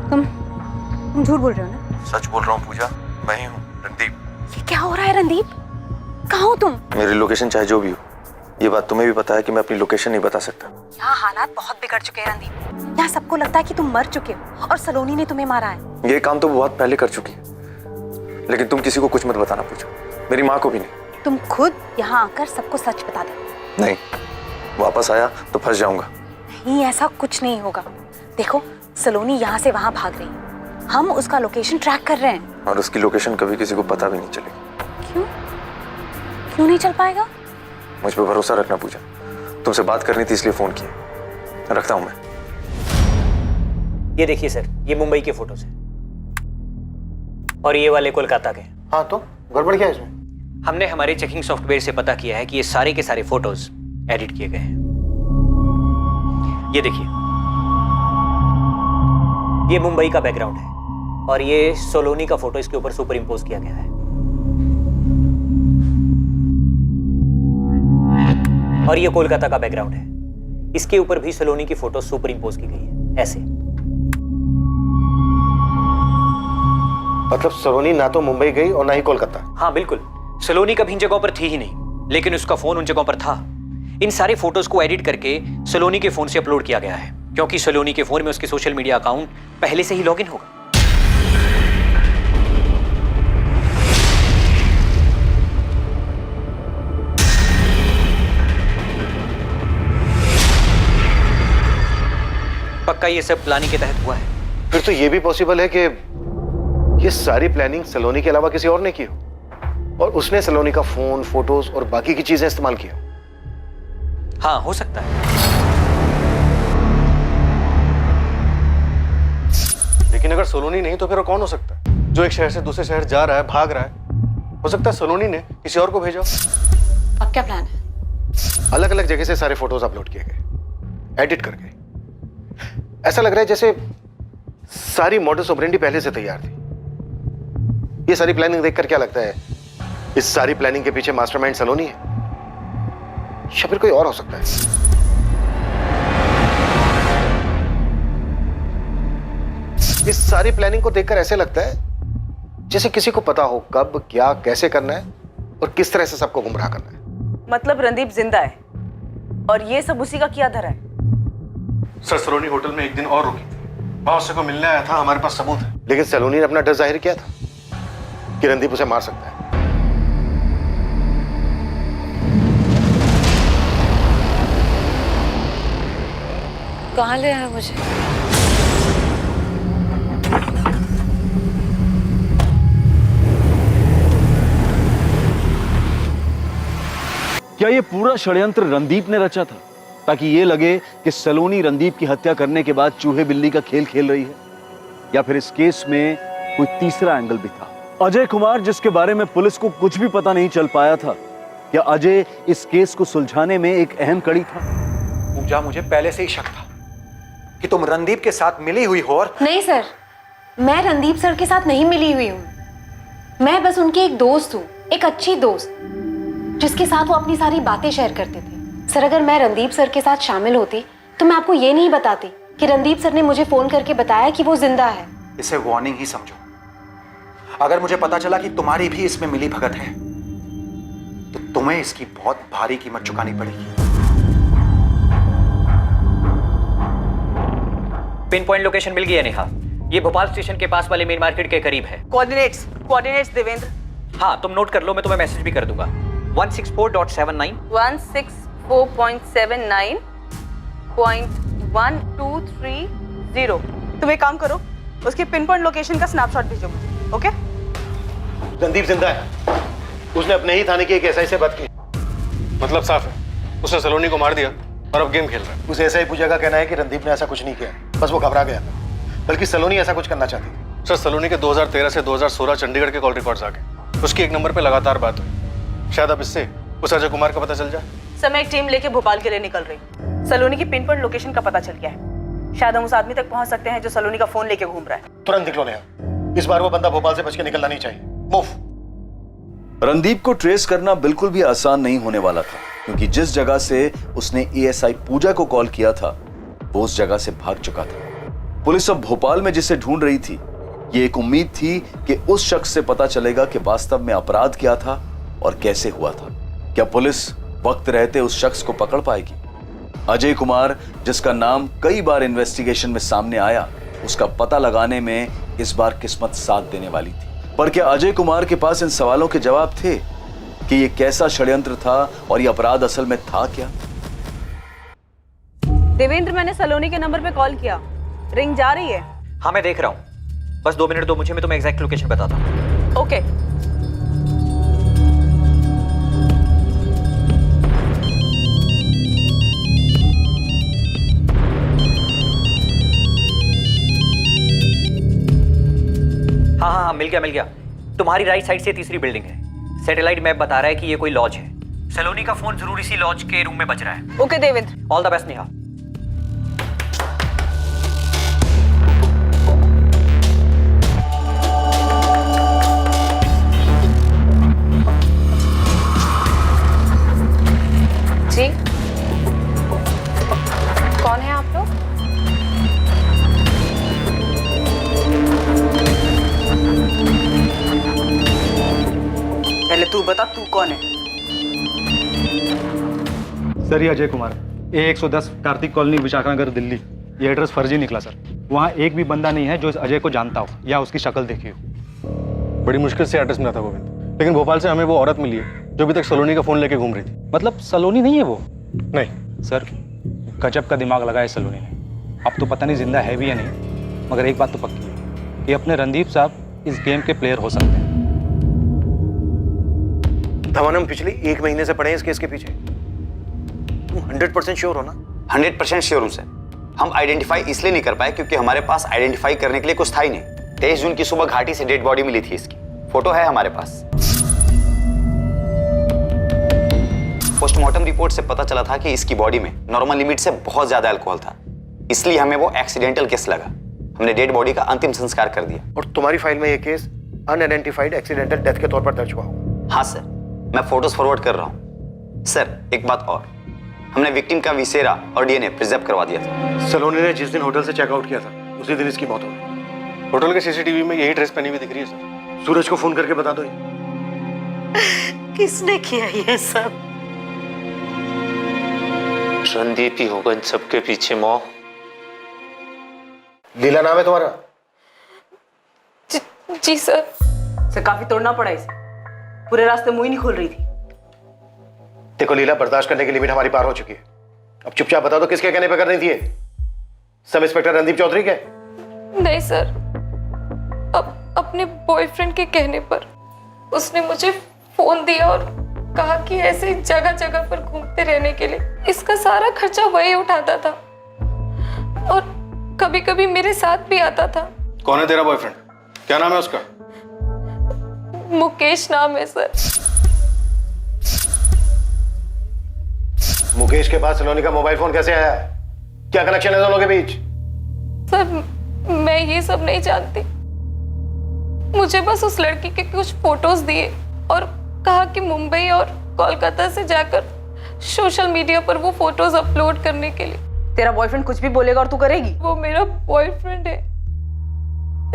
तुम झूठ बोल रहे हो ना?
सच बोल रहा हूँ पूजा, मैं ही हूँ रणदीप।
ये क्या हो रहा है रणदीप? कहाँ हो तुम?
मेरी लोकेशन चाहे जो भी हो, ये बात तुम्हें भी पता है कि मैं अपनी लोकेशन नहीं बता सकता।
यहाँ हालात बहुत बिगड़ चुके हैं रणदीप। यहाँ सबको लगता है कि तुम मर चुके हो और सलोनी ने तुम्हें मारा है।
ये काम तो बहुत पहले कर चुकी है, लेकिन तुम किसी को कुछ मत बताना पूजा, मेरी माँ को भी नहीं।
तुम खुद यहाँ आकर सबको सच बता दो।
नहीं, वापस आया तो फंस जाऊंगा।
नहीं, ऐसा कुछ नहीं होगा। देखो, सलोनी यहाँ से वहाँ भाग रही है, हम उसका लोकेशन ट्रैक कर रहे हैं।
और उसकी लोकेशन कभी किसी को पता भी नहीं चलेगी।
क्यों? क्यों नहीं चल पाएगा?
मुझ पर भरोसा रखना पूजा, तुमसे बात करनी थी इसलिए फोन किया। रखता हूं मैं।
ये देखिए सर, ये मुंबई के फोटोज हैं और ये वाले कोलकाता के।
हाँ तो गड़बड़ क्या है इसमें?
हमने हमारे चेकिंग सॉफ्टवेयर से पता किया है कि ये सारे के सारे फोटोज एडिट किए गए हैं। ये देखिए, ये मुंबई का बैकग्राउंड है और ये सोलोनी का फोटो इसके ऊपर सुपर इम्पोज किया गया है। और ये कोलकाता का बैकग्राउंड है, इसके ऊपर भी सलोनी की फोटो सुपर इम्पोज की गई है, ऐसे।
मतलब सलोनी ना तो मुंबई गई और ना ही कोलकाता?
हाँ बिल्कुल, सलोनी कभी इन जगहों पर थी ही नहीं, लेकिन उसका फोन उन जगहों पर था। इन सारे फोटोज को एडिट करके सलोनी के फोन से अपलोड किया गया है, क्योंकि सलोनी के फोन में उसके सोशल मीडिया अकाउंट पहले से ही लॉगिन होगा। पक्का ये सब प्लानिंग के तहत हुआ है।
फिर तो ये भी पॉसिबल है कि ये सारी प्लानिंग सलोनी के अलावा किसी और ने की हो और उसने सलोनी का फोन, फोटोज और बाकी की चीजें इस्तेमाल की हो।
हाँ, हो सकता है।
लेकिन अगर सलोनी नहीं तो फिर कौन हो सकता है? जो एक शहर से दूसरे शहर जा रहा है, भाग रहा है, हो सकता है सलोनी ने किसी और को भेजा।
अब क्या प्लान है?
अलग अलग जगह से सारे फोटोज अपलोड किए गए, एडिट करके। ऐसा लग रहा है जैसे सारी मॉडस ऑपरेंडी पहले से तैयार थी। ये सारी प्लानिंग देखकर क्या लगता है, इस सारी प्लानिंग के पीछे मास्टरमाइंड सलोनी है या फिर कोई और हो सकता है? इस सारी प्लानिंग को देखकर ऐसे लगता है जैसे किसी को पता हो कब, क्या, कैसे करना है और किस तरह से सबको गुमराह करना है।
मतलब रणदीप जिंदा है और ये सब उसी का किया धरा है।
सर सलोनी होटल में एक दिन और रुकी थी, वहां उससे को मिलने आया था, हमारे पास सबूत है।
लेकिन सलोनी ने अपना डर जाहिर किया था कि रणदीप उसे मार सकता है।
कहाँ ले आया मुझे?
क्या ये पूरा षड्यंत्र रणदीप ने रचा था ताकि ये लगे कि सलोनी रणदीप की हत्या करने के बाद चूहे बिल्ली का खेल खेल रही है? या फिर इस केस में कोई तीसरा एंगल भी था? अजय कुमार, जिसके बारे में पुलिस को कुछ भी पता नहीं चल पाया था, क्या अजय इस केस को सुलझाने में एक अहम कड़ी था?
पूजा, मुझे पहले से ही शक था कि तुम रणदीप के साथ मिली हुई हो और
नहीं सर, मैं रणदीप सर के साथ नहीं मिली हुई हूँ। मैं बस उनकी एक दोस्त हूँ, एक अच्छी दोस्त जिसके साथ वो अपनी सारी बातें शेयर करते थे। सर, अगर मैं रणदीप सर के साथ शामिल होती तो मैं आपको ये नहीं बताती कि रणदीप सर ने मुझे फोन करके बताया कि वो जिंदा है।
इसे वार्निंग ही समझो। अगर मुझे पता चला कि तुम्हारी भी इसमें मिली भगत है तो तुम्हें इसकी बहुत भारी कीमत चुकानी पड़ेगी।
पिन पॉइंट लोकेशन मिल गई है नेहा। ये भोपाल स्टेशन के पास वाले मेन मार्केट के करीब है।
कोऑर्डिनेट्स देवेंद्र।
हाँ, तुम नोट कर लो, मैं तुम्हें मैसेज भी कर दूंगा। 164.79
164.79.1230। तुम एक काम करो, उसकी पिन पॉइंट लोकेशन का स्नैपशॉट भेजो मुझे, ओके?
रणदीप जिंदा है। उसने अपने ही थाने की एक एसआई से बात की।
मतलब साफ है, उसने सलोनी को मार दिया और अब गेम खेल रहा है।
उस एसआई पूजा का कहना है कि रणदीप ने ऐसा कुछ नहीं किया, बस वो घबरा गया था। बल्कि सलोनी ऐसा कुछ करना चाहती थी।
सर, सलोनी के 2013 से 2016 चंडीगढ़ के कॉल रिकॉर्ड्स आ गए। उसकी एक नंबर पे लगातार बात हुई। शायद अब इससे उस अजय कुमार का पता चल जाए।
समय एक टीम लेके भोपाल के लिए निकल रही। सलोनी की पिन पॉइंट लोकेशन का पता चल गया है। शायद हम उस आदमी तक पहुंच सकते हैं जो सलोनी का फोन लेके घूम रहा है।
तुरंत निकलो नेहा। इस बार वो बंदा भोपाल से बच के निकलना नहीं चाहिए। मूव।
रणदीप को ट्रेस करना बिल्कुल भी आसान नहीं होने वाला था, क्योंकि जिस जगह से उसने एएसआई पूजा को कॉल किया था वो उस जगह से भाग चुका था। पुलिस अब भोपाल में जिसे ढूंढ रही थी, ये एक उम्मीद थी कि उस शख्स से पता चलेगा कि वास्तव में अपराध क्या था और कैसे हुआ था। क्या पुलिस वक्त रहते उस शख्स को पकड़ पाएगी? अजय कुमार, जिसका नाम कई बार इन्वेस्टिगेशन में सामने आया, उसका पता लगाने में इस बार किस्मत साथ देने वाली थी। पर क्या अजय कुमार के पास इन सवालों के जवाब थे कि ये कैसा षड्यंत्र था और ये अपराध असल में था क्या?
देवेंद्र, मैंने सलोनी के नंबर पे कॉल किया, रिंग जा रही है।
हाँ, मैं देख रहा हूँ। बस 2 मिनट दो मुझे, मैं तुम्हें एग्जैक्ट लोकेशन बताता हूँ।
ओके।
हाँ, मिल गया। तुम्हारी राइट साइड से तीसरी बिल्डिंग है। सैटेलाइट मैप बता रहा है कि ये कोई लॉज है। सलोनी का फोन जरूर इसी लॉज के रूम में बज रहा है।
Okay Devendra.
All the best Neha.
जी, कौन है आप लोग?
पहले तू बता, तू कौन है?
सर, ये अजय कुमार, A110 कार्तिक कॉलोनी, विशाखानगर, दिल्ली। ये एड्रेस फर्जी निकला सर। वहाँ एक भी बंदा नहीं है जो इस अजय को जानता हो या उसकी शक्ल देखी हो। बड़ी मुश्किल से एड्रेस मिला था गोविंद, लेकिन भोपाल से हमें वो औरत मिली है जो अभी तक सलोनी का फोन लेके घूम रही थी।
मतलब सलोनी नहीं है वो?
नहीं
सर, गजब का दिमाग लगाया सलोनी ने। अब तो पता नहीं जिंदा है भी या नहीं, मगर एक बात तो पक्की है कि अपने रणदीप साहब इस गेम के प्लेयर हो सकते हैं।
धवन, हम पिछले 1 महीने से पड़े हैं इस केस के पीछे। तुम 100% श्योर हो ना?
100% श्योर हूं सर। हम आइडेंटिफाई इसलिए नहीं कर पाए क्योंकि हमारे पास आइडेंटिफाई करने के लिए कुछ था ही नहीं। 23 जून की सुबह घाटी से डेड बॉडी मिली थी इसकी, फोटो है हमारे पास। पोस्टमार्टम रिपोर्ट से पता चला था कि इसकी बॉडी में नॉर्मल लिमिट से बहुत ज्यादा अल्कोहल था, इसलिए हमें वो एक्सीडेंटल केस लगा। हमने डेड बॉडी का अंतिम संस्कार कर दिया।
और तुम्हारी फाइल में ये केस अनआइडेंटिफाइड एक्सीडेंटल डेथ के तौर पर दर्ज हुआ होगा।
हाँ सर, मैं फोटोज फॉरवर्ड कर रहा हूँ। सर, एक बात और, हमने विक्टिम का विसेरा और डीएनए प्रिजर्व करवा दिया था।
सलोनी ने जिस दिन होटल से चेकआउट किया था उसी दिन इसकी मौत हो गई।
होटल के सीसीटीवी में यही ड्रेस पहनी हुई दिख रही है सर।
सूरज को फोन करके बता दो।
किसने किया ये सब?
रणदीप ही होगा इन सबके पीछे। मौ,
लीला नाम है तुम्हारा?
जी सर।
से काफी तोड़ना पड़ा इसे, पूरे रास्ते मुंह ही नहीं खोल रही थी।
देखो लीला, बर्दाश्त करने की लिमिट हमारी पार हो चुकी है। अब चुपचाप बता दो किसके कहने पे कर रही थी ये? सब इंस्पेक्टर रणदीप चौधरी के?
नहीं सर, अपने बॉयफ्रेंड के कहने पर उसने मुझे फोन दिया और कहा कि ऐसे जगह जगह पर घूमते रहने के लिए इसका सारा खर्चा वही उठाता था और कभी कभी मेरे साथ भी आता था।
कौन है तेरा बॉयफ्रेंड? क्या नाम है उसका?
मुकेश नाम है सर।
मुकेश के पास सलोनी का मोबाइल फोन कैसे आया? क्या कनेक्शन है दोनों के बीच?
सर मैं ये सब नहीं जानती, मुझे बस उस लड़की के कुछ फोटोज दिए और कहा कि मुंबई और कोलकाता से जाकर सोशल मीडिया पर वो फोटोज अपलोड करने के लिए।
तेरा बॉयफ्रेंड कुछ भी बोलेगा और तू करेगी?
वो मेरा बॉयफ्रेंड है,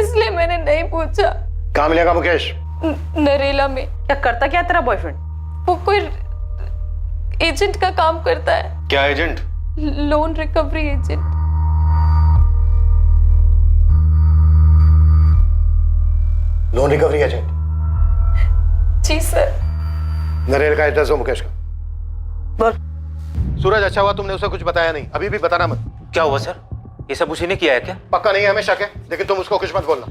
इसलिए मैंने नहीं पूछा।
कहाँ मिलेगा मुकेश?
नरेला में।
क्या करता क्या तेरा बॉयफ्रेंड?
वो कोई एजेंट का काम करता है।
क्या agent?
Loan recovery agent.
Loan recovery agent?
जी सर।
नरेल का एड्रेस हो मुकेश का?
बोल।
सूरज, अच्छा हुआ तुमने उसे कुछ बताया नहीं, अभी भी बताना मत।
क्या हुआ सर? ये सब उसी ने किया है क्या?
पक्का नहीं है, हमें शक है, लेकिन तुम उसको कुछ मत बोलना।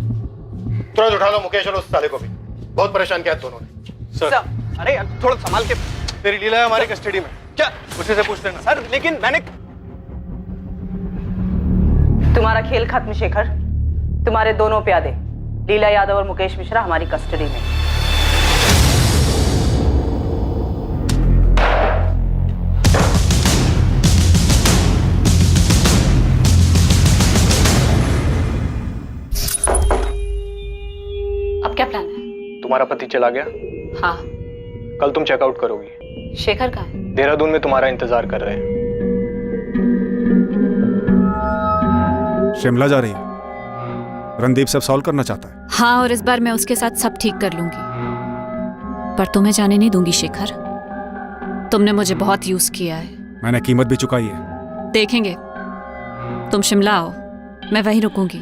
तुरंत उठा लो मुकेश और उस साले को भी, बहुत परेशान किया दोनों ने।
सर अरे यार थोड़ा संभाल के, तेरी लीला है हमारी कस्टडी में। क्या? उसी से पूछ लेना। सर लेकिन मैंने।
तुम्हारा खेल खत्म शेखर, तुम्हारे दोनों प्यादे लीला यादव और मुकेश मिश्रा हमारी कस्टडी में।
अब क्या प्लान है?
तुम्हारा पति चला गया,
हाँ।
कल तुम चेकआउट करोगी।
शेखर कहाँ है?
देहरादून में तुम्हारा इंतजार कर रहे हैं।
शिमला जा रही है। रणदीप सब सॉल्व करना चाहता है।
हाँ, और इस बार मैं उसके साथ सब ठीक कर लूंगी, पर तुम्हें जाने नहीं दूंगी शेखर। तुमने मुझे बहुत यूज किया है।
मैंने कीमत भी चुकाई है।
देखेंगे। तुम शिमला आओ, मैं वहीं रुकूंगी,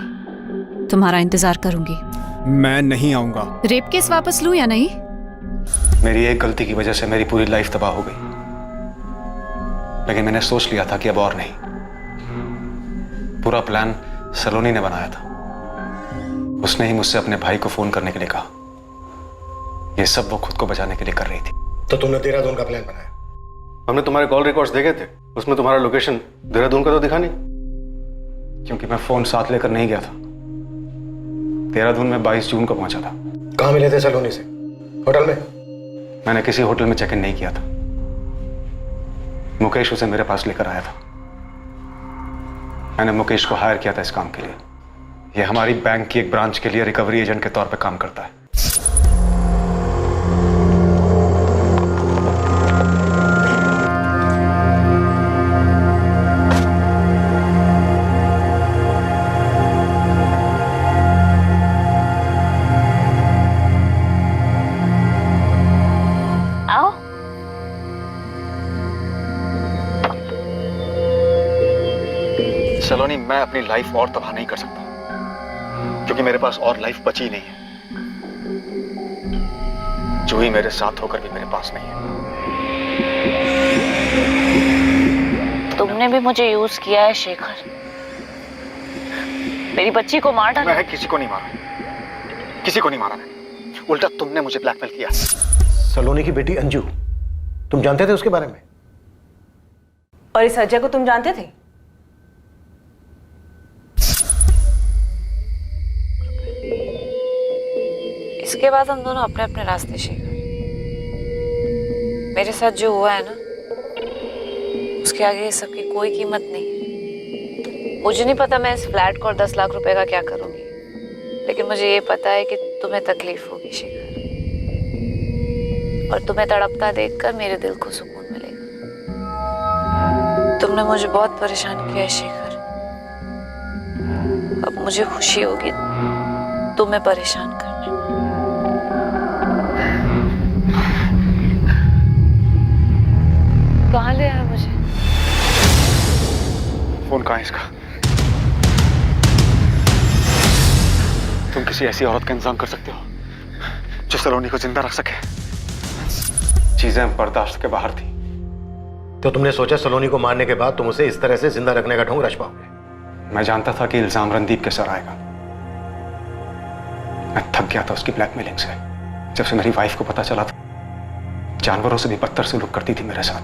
तुम्हारा इंतजार करूंगी।
मैं नहीं आऊंगा।
रेप केस वापस लूं या नहीं?
मेरी एक गलती की वजह से मेरी पूरी लाइफ तबाह हो गई, लेकिन मैंने सोच लिया था कि अब और नहीं। पूरा प्लान सलोनी ने बनाया था। उसने ही मुझसे अपने भाई को फोन करने के लिए कहा। यह सब वो खुद को बचाने के लिए कर रही थी।
तो तुमने देहरादून का प्लान बनाया?
हमने तुम्हारे कॉल रिकॉर्ड्स देखे थे, उसमें तुम्हारा लोकेशन देहरादून का तो दिखा नहीं।
क्योंकि मैं फोन साथ लेकर नहीं गया था। देहरादून में 22 जून को पहुंचा था।
कहाँ मिले थे सलोनी से? होटल में?
मैंने किसी होटल में चेक इन नहीं किया था। मुकेश उसे मेरे पास लेकर आया था। मैंने मुकेश को हायर किया था इस काम के लिए। यह हमारी बैंक की एक ब्रांच के लिए रिकवरी एजेंट के तौर पे काम करता है।
आओ।
सलोनी, मैं अपनी लाइफ और तबाह नहीं कर सकता, क्योंकि मेरे पास और लाइफ बची नहीं है। जूही मेरे साथ होकर भी मेरे पास नहीं है।
तुमने भी मुझे यूज किया है शेखर, मेरी बच्ची को मार डाला।
मैं किसी को नहीं मारा, किसी को नहीं मारा मैंने। उल्टा तुमने मुझे ब्लैकमेल किया।
सलोनी की बेटी अंजू, तुम जानते थे उसके बारे में?
और इस अजय को तुम जानते थे?
इसके बाद हम दोनों अपने अपने रास्ते शेखर। मेरे साथ जो हुआ है ना, उसके आगे ये सबकी कोई कीमत नहीं है। मुझे नहीं पता मैं इस फ्लैट को और 10 लाख रुपए का क्या करूंगी, लेकिन मुझे ये पता है कि तुम्हें तकलीफ होगी शेखर, और तुम्हें तड़पता देखकर मेरे दिल को सुकून मिलेगा। तुमने मुझे बहुत परेशान किया है शेखर, अब मुझे खुशी होगी तुम्हें परेशान करने। कहाँ ले आया मुझे?
फोन कहाँ है इसका? तुम किसी ऐसी औरत का इंतजाम कर सकते हो जो सलोनी को जिंदा रख सके? चीजें बर्दाश्त के बाहर थी।
तो तुमने सोचा सलोनी को मारने के बाद तुम उसे इस तरह से जिंदा रखने का ढोंग रच पाओगे?
मैं जानता था कि इल्जाम रणदीप के सर आएगा। मैं थक गया था उसकी ब्लैकमेलिंग से। जब से मेरी वाइफ को पता चला था, जानवरों से भी बदतर सलूक करती थी मेरे साथ।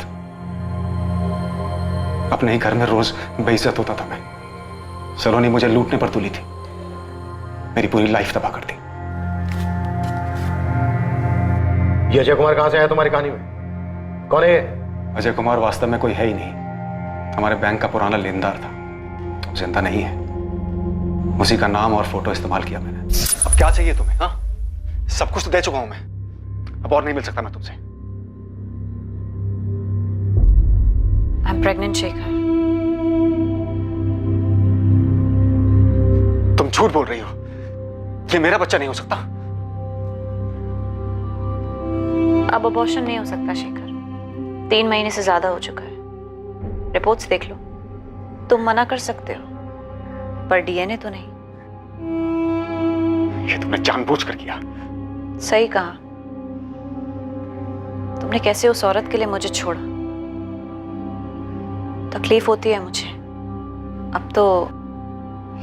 अपने ही घर में रोज बेइज्जत होता था मैं। सलोनी मुझे लूटने पर तुली थी, मेरी पूरी लाइफ तबाह कर दी।
ये अजय कुमार कहां से आया तुम्हारी कहानी में? कौन है ये?
अजय कुमार वास्तव में कोई है ही नहीं, हमारे बैंक का पुराना लेनदार था। जिंदा नहीं है,
उसी का नाम और फोटो इस्तेमाल किया मैंने। अब क्या चाहिए तुम्हें? हाँ, सब कुछ तो दे चुका हूं मैं, अब और नहीं मिल सकता मैं तुमसे।
I am pregnant Shekhar.
तुम झूठ बोल रही हो, ये मेरा बच्चा नहीं हो सकता।
अब अबॉर्शन नहीं हो सकता शेखर, 3 महीने से ज्यादा हो चुका है। रिपोर्ट्स देख लो, तुम मना कर सकते हो पर डीएनए तो नहीं।
ये तुमने जानबूझकर किया।
सही कहा। तुमने कैसे उस औरत के लिए मुझे छोड़ा। तकलीफ होती है मुझे, अब तो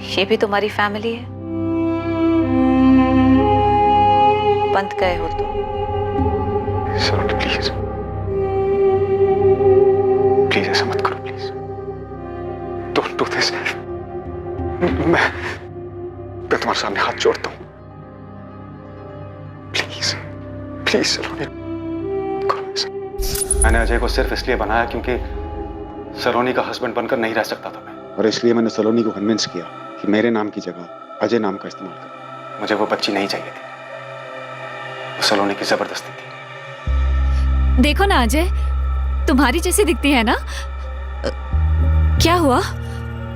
ये भी तुम्हारी फैमिली है। बंद गए हो तुम।
सलोनी प्लीज, प्लीज ऐसा मत करो, प्लीज डोंट डू दिस। मैं तुम्हारे सामने हाथ जोड़ता हूं, प्लीज प्लीज सलोनी करो ऐसा। मैंने अजय को सिर्फ इसलिए बनाया क्योंकि सलोनी का हस्बैंड बनकर नहीं रह सकता था मैं, और इसलिए मैंने सलोनी को कन्विंस किया कि मेरे नाम की जगह अजय नाम का इस्तेमाल करें। मुझे वो बच्ची नहीं चाहिए थी, वो सलोनी की जबरदस्ती थी।
देखो ना अजय, तुम्हारी जैसी दिखती है ना। क्या हुआ,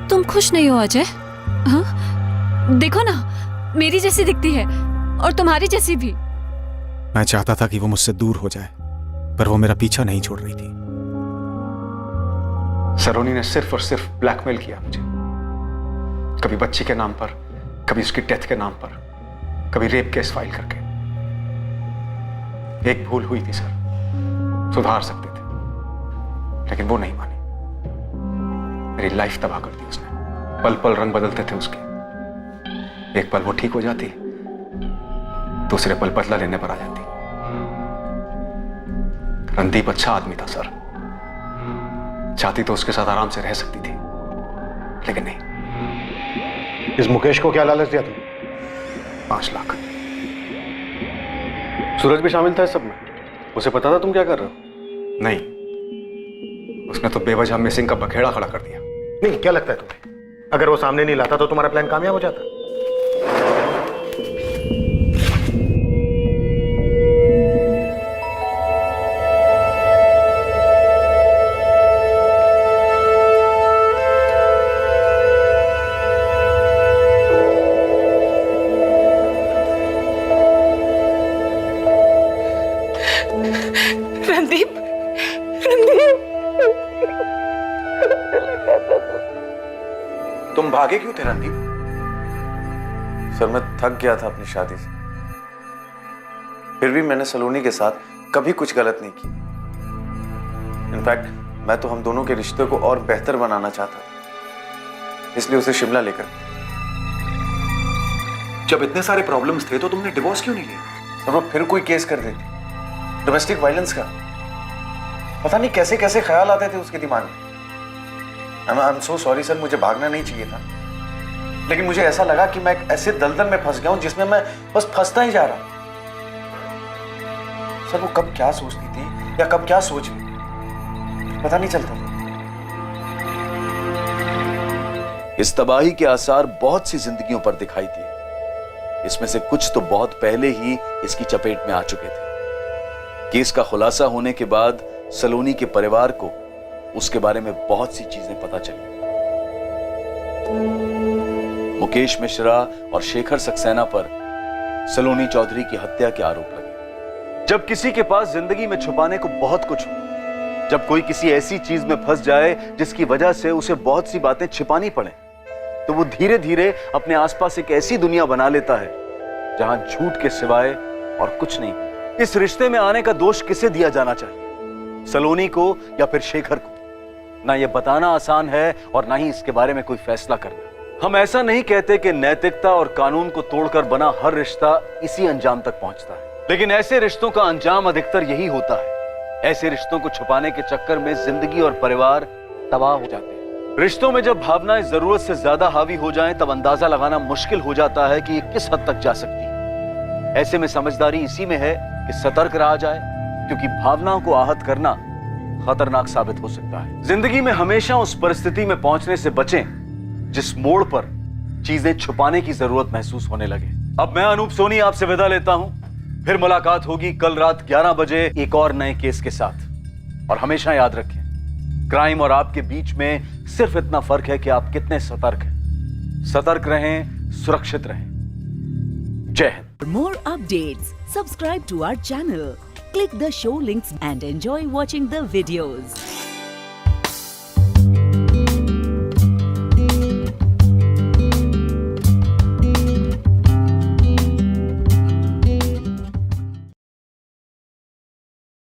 तुम खुश नहीं हो अजय? हाँ? देखो ना, मेरी जैसी दिखती है और तुम्हारी जैसी भी।
मैं चाहता था कि वो मुझसे दूर हो जाए, पर वो मेरा पीछा नहीं छोड़ रही थी।
सलोनी ने सिर्फ और सिर्फ ब्लैकमेल किया मुझे, कभी बच्ची के नाम पर, कभी उसकी डेथ के नाम पर, कभी रेप केस फाइल करके। एक भूल हुई थी सर, सुधार सकते थे, लेकिन वो नहीं मानी। मेरी लाइफ तबाह कर दी उसने। पल पल रंग बदलते थे उसके, एक पल वो ठीक हो जाती, दूसरे पल बदला लेने पर आ जाती। रणदीप अच्छा आदमी था सर, चाहती तो उसके साथ आराम से रह सकती थी, लेकिन नहीं।
इस मुकेश को क्या लालच दिया तुम?
5 लाख। सूरज भी शामिल था इस सब में? उसे पता था तुम क्या कर रहे हो? नहीं, उसने तो बेवजह मिसिंग का बखेड़ा खड़ा कर दिया।
नहीं, क्या लगता है तुम्हें, अगर वो सामने नहीं लाता तो तुम्हारा प्लान कामयाब हो जाता?
रणदीप, रणदीप,
तुम भागे क्यों थे रणदीप?
सर मैं थक गया था अपनी शादी से, फिर भी मैंने सलोनी के साथ कभी कुछ गलत नहीं की। इनफैक्ट मैं तो हम दोनों के रिश्ते को और बेहतर बनाना चाहता था, इसलिए उसे शिमला लेकर।
जब इतने सारे प्रॉब्लम्स थे तो तुमने डिवोर्स क्यों नहीं लिया?
सर वो फिर कोई केस कर देती, डोमेस्टिक वायलेंस का। पता नहीं कैसे कैसे ख्याल आते थे उसके दिमाग में। I am so sorry sir, मुझे भागना नहीं चाहिए था, लेकिन मुझे ऐसा लगा कि मैं एक ऐसे दलदल में फंस गया हूं जिसमें मैं बस फंसता ही जा रहा। सर वो कब क्या सोचती थी या कब क्या सोच रही, पता नहीं चलता था।
इस तबाही के आसार बहुत सी जिंदगियों पर दिखाई दिए। इसमें से कुछ तो बहुत पहले ही इसकी चपेट में आ चुके थे। केस का खुलासा होने के बाद सलोनी के परिवार को उसके बारे में बहुत सी चीजें पता चली। मुकेश मिश्रा और शेखर सक्सेना पर सलोनी चौधरी की हत्या के आरोप लगे।
जब किसी के पास जिंदगी में छुपाने को बहुत कुछ हो, जब कोई किसी ऐसी चीज में फंस जाए जिसकी वजह से उसे बहुत सी बातें छिपानी पड़े, तो वो धीरे धीरे अपने आसपास एक ऐसी दुनिया बना लेता है जहां झूठ के सिवाय और कुछ नहीं। इस रिश्ते में आने का दोष किसे दिया जाना चाहिए, सलोनी को या फिर शेखर को? ना ये बताना आसान है और ना ही इसके बारे में कोई फैसला करना। हम ऐसा नहीं कहते कि नैतिकता और कानून को तोड़कर बना हर रिश्ता इसी अंजाम तक पहुंचता है, लेकिन ऐसे रिश्तों का अंजाम अधिकतर यही होता है। ऐसे रिश्तों को छुपाने के चक्कर में जिंदगी और परिवार तबाह हो जाते हैं। रिश्तों में जब भावनाएं जरूरत से ज्यादा हावी हो जाएं, तब अंदाजा लगाना मुश्किल हो जाता है कि ये किस हद तक जा सकती है। ऐसे में समझदारी इसी में है कि सतर्क रहा जाए, क्योंकि भावनाओं को आहत करना खतरनाक साबित हो सकता है। जिंदगी में हमेशा उस परिस्थिति में पहुंचने से बचें जिस मोड़ पर चीजें छुपाने की जरूरत महसूस होने लगे। अब मैं अनूप सोनी आपसे विदा लेता हूं। फिर मुलाकात होगी कल रात 11 बजे एक और नए केस के साथ। और हमेशा याद रखें, क्राइम और आपके बीच में सिर्फ इतना फर्क है कि आप कितने सतर्क हैं। सतर्क रहें, सुरक्षित रहें। जय Hind.
For more updates, subscribe to our channel, click the show links and enjoy watching the videos.